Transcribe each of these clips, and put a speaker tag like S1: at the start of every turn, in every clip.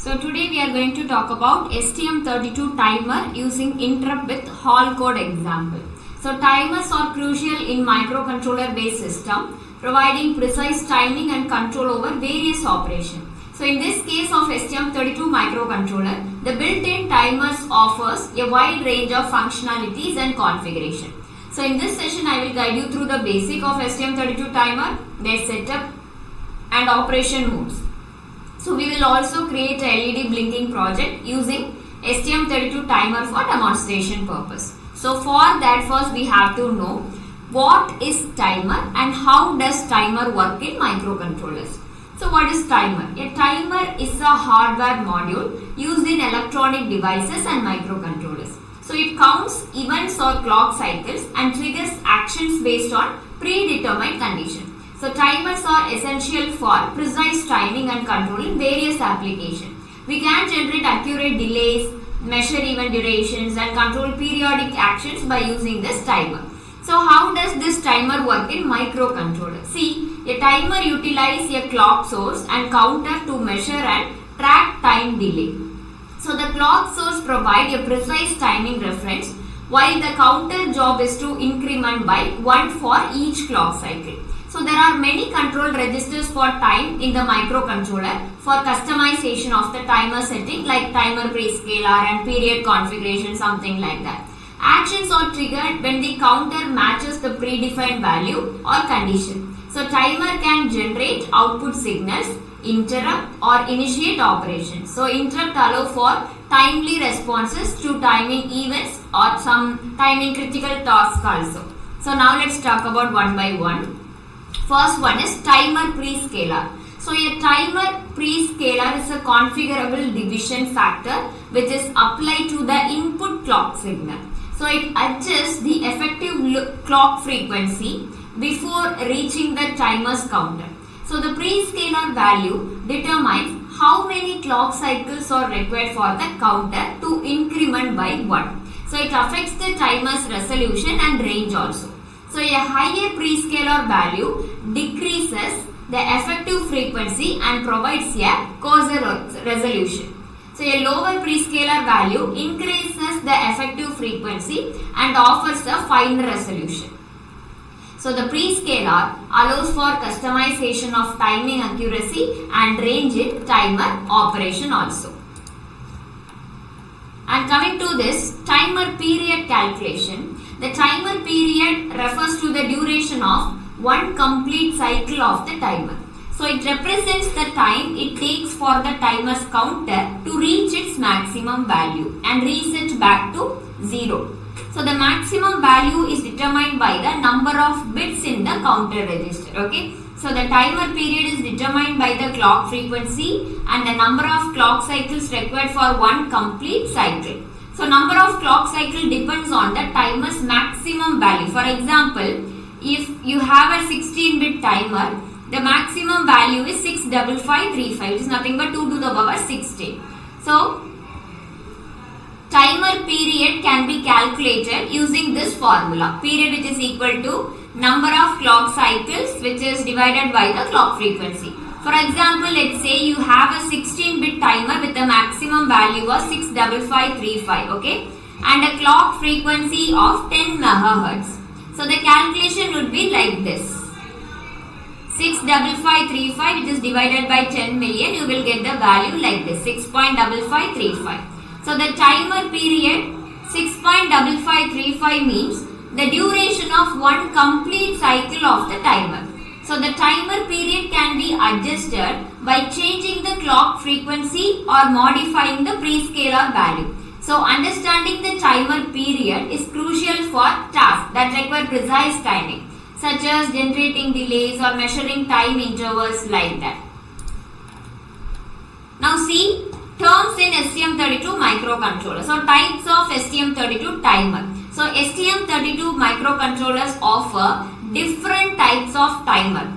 S1: So today we are going to talk about STM32 timer using interrupt with HAL code example. So timers are crucial in microcontroller based system, providing precise timing and control over various operations. So in this case of STM32 microcontroller, the built-in timers offers a wide range of functionalities and configuration. So in this session I will guide you through the basic of STM32 timer, their setup and operation modes. So we will also create a LED blinking project using STM32 timer for demonstration purpose. So for that first we have to know what is timer and how does timer work in microcontrollers. So what is timer? A timer is a hardware module used in electronic devices and microcontrollers. So it counts events or clock cycles and triggers actions based on predetermined conditions. So timers are essential for precise timing and control in various applications. We can generate accurate delays, measure event durations and control periodic actions by using this timer. So how does this timer work in microcontroller? See, a timer utilizes a clock source and counter to measure and track time delay. So the clock source provides a precise timing reference while the counter job is to increment by 1 for each clock cycle. So there are many control registers for time in the microcontroller for customization of the timer setting like timer prescaler and period configuration, something like that. Actions are triggered when the counter matches the predefined value or condition. So timer can generate output signals, interrupt or initiate operations. So interrupt allow for timely responses to timing events or some timing critical tasks also. So now let's talk about one by one. First one is timer prescaler. So a timer prescaler is a configurable division factor which is applied to the input clock signal. So it adjusts the effective clock frequency before reaching the timer's counter. So the prescaler value determines how many clock cycles are required for the counter to increment by 1. So it affects the timer's resolution and range also. So a higher prescaler value decreases the effective frequency and provides a coarser resolution. So a lower prescaler value increases the effective frequency and offers a finer resolution. So the prescaler allows for customization of timing accuracy and range in timer operation also. And coming to this timer period calculation, the timer period refers to the duration of one complete cycle of the timer. So it represents the time it takes for the timer's counter to reach its maximum value and reset back to 0. So the maximum value is determined by the number of bits in the counter register. Okay. So the timer period is determined by the clock frequency and the number of clock cycles required for one complete cycle. So number of clock cycle depends on the timer's maximum value. For example, if you have a 16-bit timer, the maximum value is 65535, which is nothing but 2 to the power 16. So timer period can be calculated using this formula. Period which is equal to number of clock cycles which is divided by the clock frequency. For example, let's say you have a 16-bit timer with a maximum value of 65535, okay, and a clock frequency of 10 MHz. So the calculation would be like this. 65535 which is divided by 10 million, you will get the value like this, 6.5535. So the timer period 6.5535 means the duration of one complete cycle of the timer. So the timer period can be adjusted by changing the clock frequency or modifying the prescaler value. So understanding the timer period is crucial for tasks that require precise timing, such as generating delays or measuring time intervals like that. Now see terms in STM32 microcontroller. So types of STM32 timer. So STM32 microcontrollers offer different types of timer,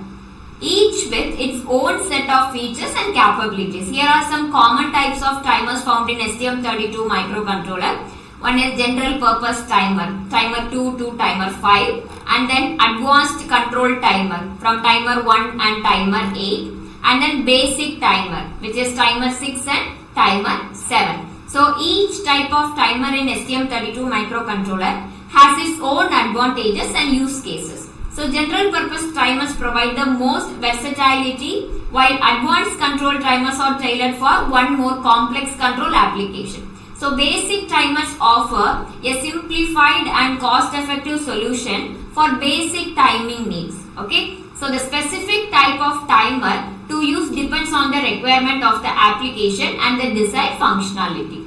S1: each with its own set of features and capabilities. Here are some common types of timers found in STM32 microcontroller. One is general purpose timer, timer 2 to timer 5, and then advanced control timer from timer 1 and timer 8, and then basic timer which is timer 6 and timer 7. So each type of timer in STM32 microcontroller has its own advantages and use cases. So general purpose timers provide the most versatility, while advanced control timers are tailored for one more complex control application. So basic timers offer a simplified and cost-effective solution for basic timing needs. Okay. So the specific type of timer to use depends on the requirement of the application and the desired functionality.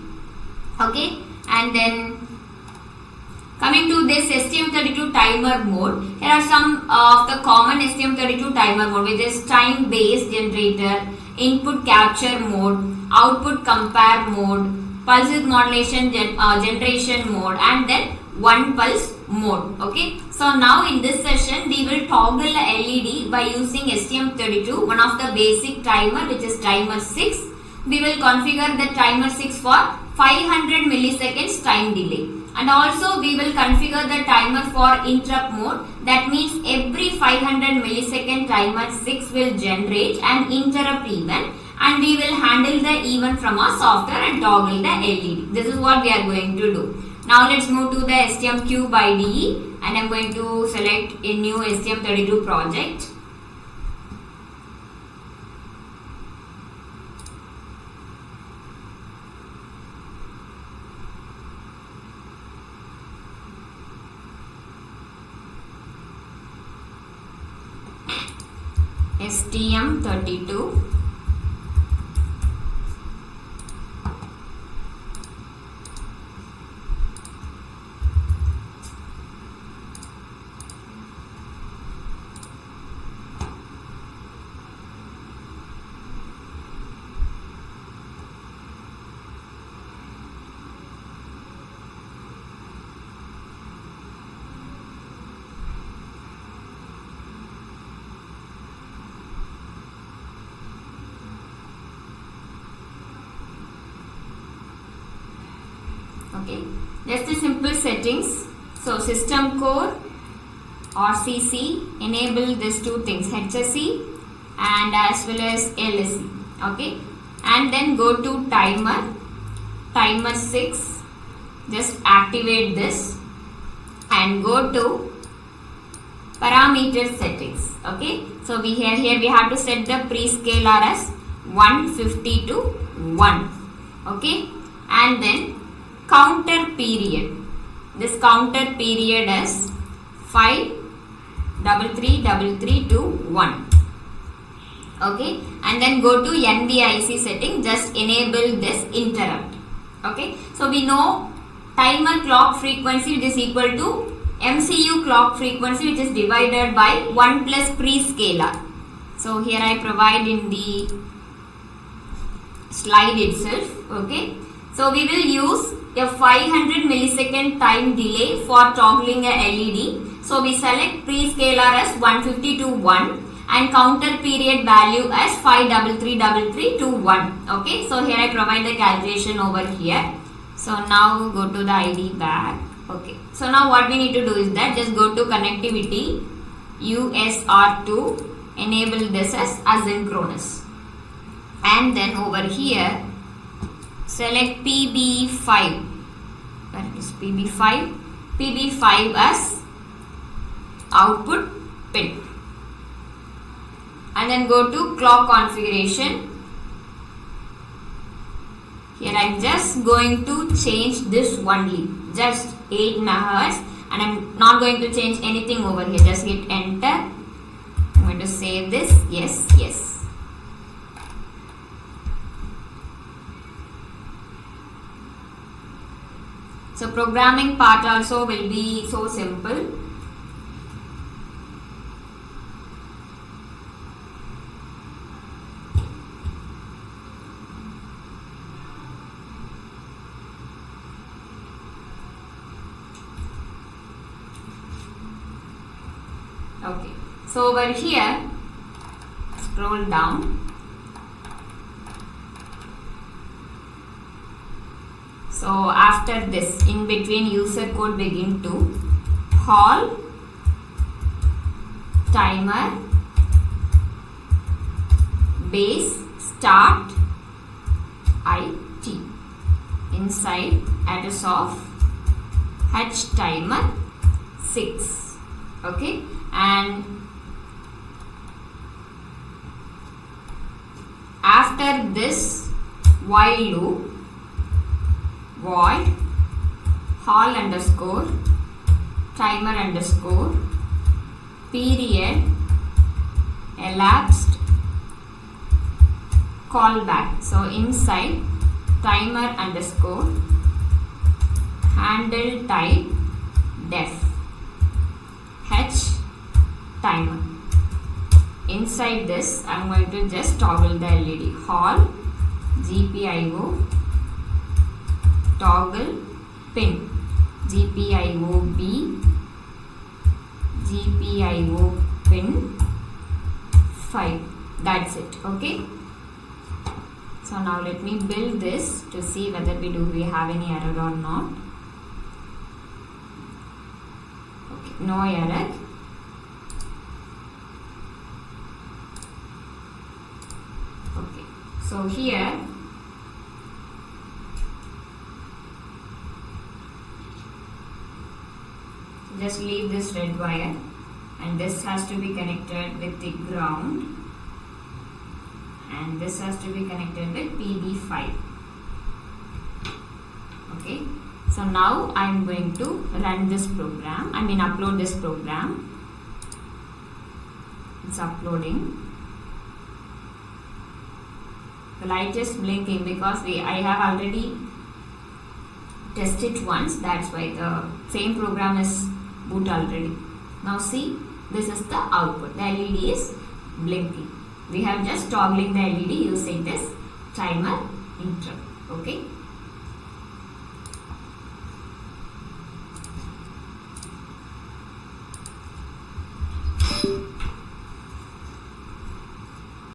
S1: Okay. And then coming to this STM32 timer mode, here are some of the common STM32 timer mode, which is time based generator, input capture mode, output compare mode, pulse width modulation generation mode, and then one pulse mode. Okay. So now in this session we will toggle the LED by using STM32, one of the basic timer, which is timer 6. We will configure the timer 6 for 500 milliseconds time delay. And also we will configure the timer for interrupt mode. That means every 500 millisecond timer 6 will generate an interrupt event, and we will handle the event from our software and toggle the LED. This is what we are going to do. Now let's move to the STMcube IDE, and I am going to select a new STM32 project. STM32. Okay, just the simple settings. So system core or CC, enable these two things, HSE and as well as LSE. Okay, and then go to timer 6, just activate this and go to parameter settings. Okay, so here we have to set the prescaler as 150 to 1. Okay, and then counter period. This counter period is 53333 to 1. Okay, and then go to NVIC setting, just enable this interrupt. Okay, so we know timer clock frequency, which is equal to MCU clock frequency, which is divided by 1 plus prescaler. So here I provide in the slide itself. Okay, so we will use a 500 millisecond time delay for toggling a LED. So we select prescaler as 150 to 1 and counter period value as 53333 to 1. Okay, so here I provide the calculation over here. So now go to the ID back. Okay, so now what we need to do is that just go to connectivity, USR2, enable this as asynchronous, and then over here select PB5. Where it is PB5? PB5 as output pin. And then go to clock configuration. Here I am just going to change this only, just 8 MHz, and I am not going to change anything over here. Just hit enter. I am going to save this. Yes, yes. So programming part also will be so simple. Okay, so over here, scroll down. So after this, in between user code begin to HAL timer base start inside address of H timer 6. Okay, and after this while loop, void HAL underscore timer underscore period elapsed callback. So inside timer underscore handle type def H timer. Inside this I am going to just toggle the LED HAL GPIO toggle pin GPIO B GPIO pin 5. That's it. Okay. So now let me build this to see whether we have any error or not. Okay, no error. Okay, so here just leave this red wire, and this has to be connected with the ground, and this has to be connected with PB5. Okay, so now I am going to run this program, upload this program. It's uploading. The light is blinking because I have already tested it once, that's why the same program is boot already. Now see, this is the output. The LED is blinking. We have just toggling the LED using this timer interrupt. Okay.